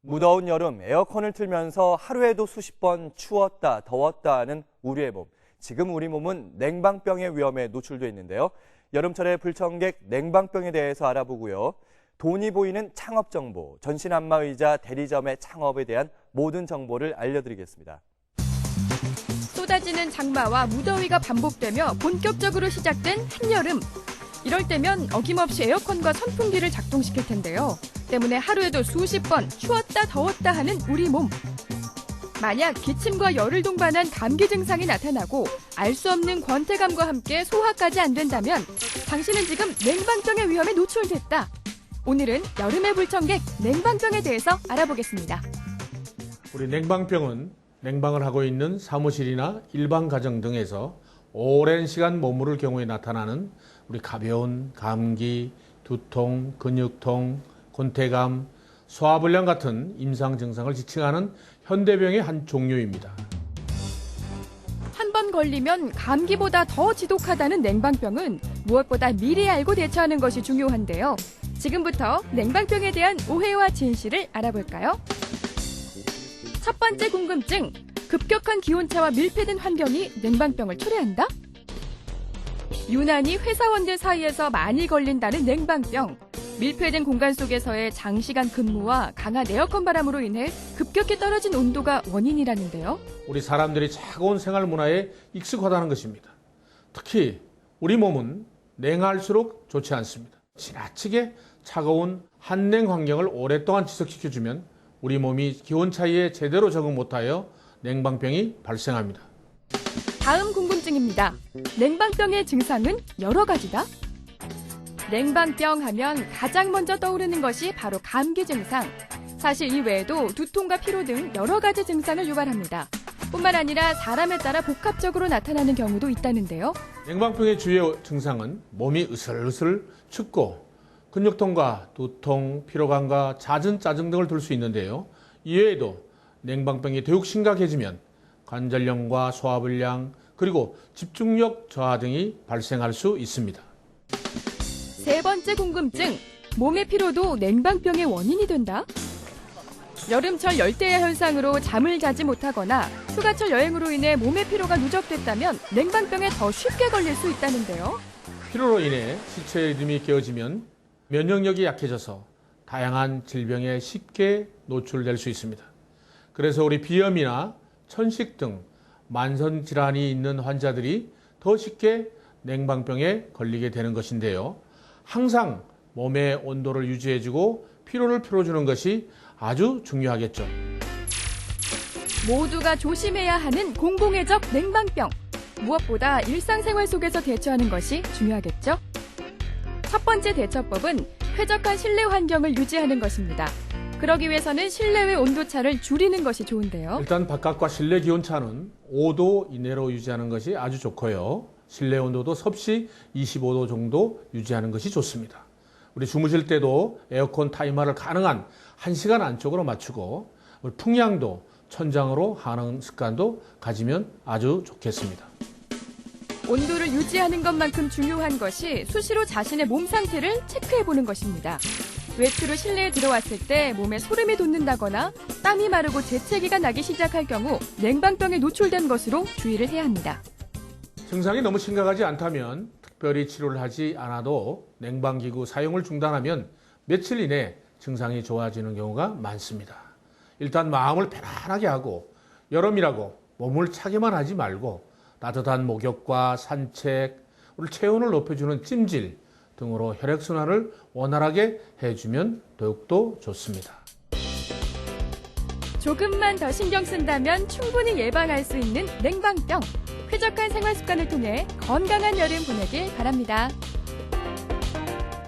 무더운 여름 에어컨을 틀면서 하루에도 수십 번 추웠다, 더웠다 하는 우리의 몸. 지금 우리 몸은 냉방병의 위험에 노출돼 있는데요. 여름철의 불청객 냉방병에 대해서 알아보고요. 돈이 보이는 창업 정보, 전신 안마의자 대리점의 창업에 대한 모든 정보를 알려드리겠습니다. 쏟아지는 장마와 무더위가 반복되며 본격적으로 시작된 한여름. 이럴 때면 어김없이 에어컨과 선풍기를 작동시킬 텐데요. 때문에 하루에도 수십 번 추웠다 더웠다 하는 우리 몸. 만약 기침과 열을 동반한 감기 증상이 나타나고 알 수 없는 권태감과 함께 소화까지 안 된다면 당신은 지금 냉방병의 위험에 노출됐다. 오늘은 여름의 불청객 냉방병에 대해서 알아보겠습니다. 우리 냉방병은 냉방을 하고 있는 사무실이나 일반 가정 등에서 오랜 시간 머무를 경우에 나타나는 우리 가벼운 감기, 두통, 근육통, 권태감, 소화불량 같은 임상 증상을 지칭하는 현대병의 한 종류입니다. 한 번 걸리면 감기보다 더 지독하다는 냉방병은 무엇보다 미리 알고 대처하는 것이 중요한데요. 지금부터 냉방병에 대한 오해와 진실을 알아볼까요? 첫 번째 궁금증, 급격한 기온차와 밀폐된 환경이 냉방병을 초래한다? 유난히 회사원들 사이에서 많이 걸린다는 냉방병. 밀폐된 공간 속에서의 장시간 근무와 강한 에어컨 바람으로 인해 급격히 떨어진 온도가 원인이라는데요. 우리 사람들이 차가운 생활 문화에 익숙하다는 것입니다. 특히 우리 몸은 냉할수록 좋지 않습니다. 지나치게 차가운 한냉 환경을 오랫동안 지속시켜주면 우리 몸이 기온 차이에 제대로 적응 못하여 냉방병이 발생합니다. 다음 궁금증입니다. 냉방병의 증상은 여러 가지다? 냉방병 하면 가장 먼저 떠오르는 것이 바로 감기 증상. 사실 이 외에도 두통과 피로 등 여러 가지 증상을 유발합니다. 뿐만 아니라 사람에 따라 복합적으로 나타나는 경우도 있다는데요. 냉방병의 주요 증상은 몸이 으슬으슬 춥고 근육통과 두통, 피로감과 잦은 짜증 등을 들 수 있는데요. 이외에도 냉방병이 더욱 심각해지면 관절염과 소화불량, 그리고 집중력 저하 등이 발생할 수 있습니다. 세 번째 궁금증, 몸의 피로도 냉방병의 원인이 된다? 여름철 열대야 현상으로 잠을 자지 못하거나 휴가철 여행으로 인해 몸의 피로가 누적됐다면 냉방병에 더 쉽게 걸릴 수 있다는데요. 피로로 인해 시체 리듬이 깨어지면 면역력이 약해져서 다양한 질병에 쉽게 노출될 수 있습니다. 그래서 우리 비염이나 천식 등 만성 질환이 있는 환자들이 더 쉽게 냉방병에 걸리게 되는 것인데요. 항상 몸의 온도를 유지해주고 피로를 풀어주는 것이 아주 중요하겠죠. 모두가 조심해야 하는 공공의적 냉방병. 무엇보다 일상생활 속에서 대처하는 것이 중요하겠죠. 첫 번째 대처법은 쾌적한 실내 환경을 유지하는 것입니다. 그러기 위해서는 실내외 온도차를 줄이는 것이 좋은데요. 일단 바깥과 실내 기온차는 5도 이내로 유지하는 것이 아주 좋고요. 실내 온도도 섭씨 25도 정도 유지하는 것이 좋습니다. 우리 주무실 때도 에어컨 타이머를 가능한 1시간 안쪽으로 맞추고 풍량도 천장으로 하는 습관도 가지면 아주 좋겠습니다. 온도를 유지하는 것만큼 중요한 것이 수시로 자신의 몸 상태를 체크해보는 것입니다. 외출 후 실내에 들어왔을 때 몸에 소름이 돋는다거나 땀이 마르고 재채기가 나기 시작할 경우 냉방병에 노출된 것으로 주의를 해야 합니다. 증상이 너무 심각하지 않다면 특별히 치료를 하지 않아도 냉방기구 사용을 중단하면 며칠 이내 증상이 좋아지는 경우가 많습니다. 일단 마음을 편안하게 하고 여름이라고 몸을 차게만 하지 말고 따뜻한 목욕과 산책, 우리 체온을 높여주는 찜질 등으로 혈액순환을 원활하게 해주면 더욱더 좋습니다. 조금만 더 신경 쓴다면 충분히 예방할 수 있는 냉방병. 쾌적한 생활 습관을 통해 건강한 여름 보내길 바랍니다.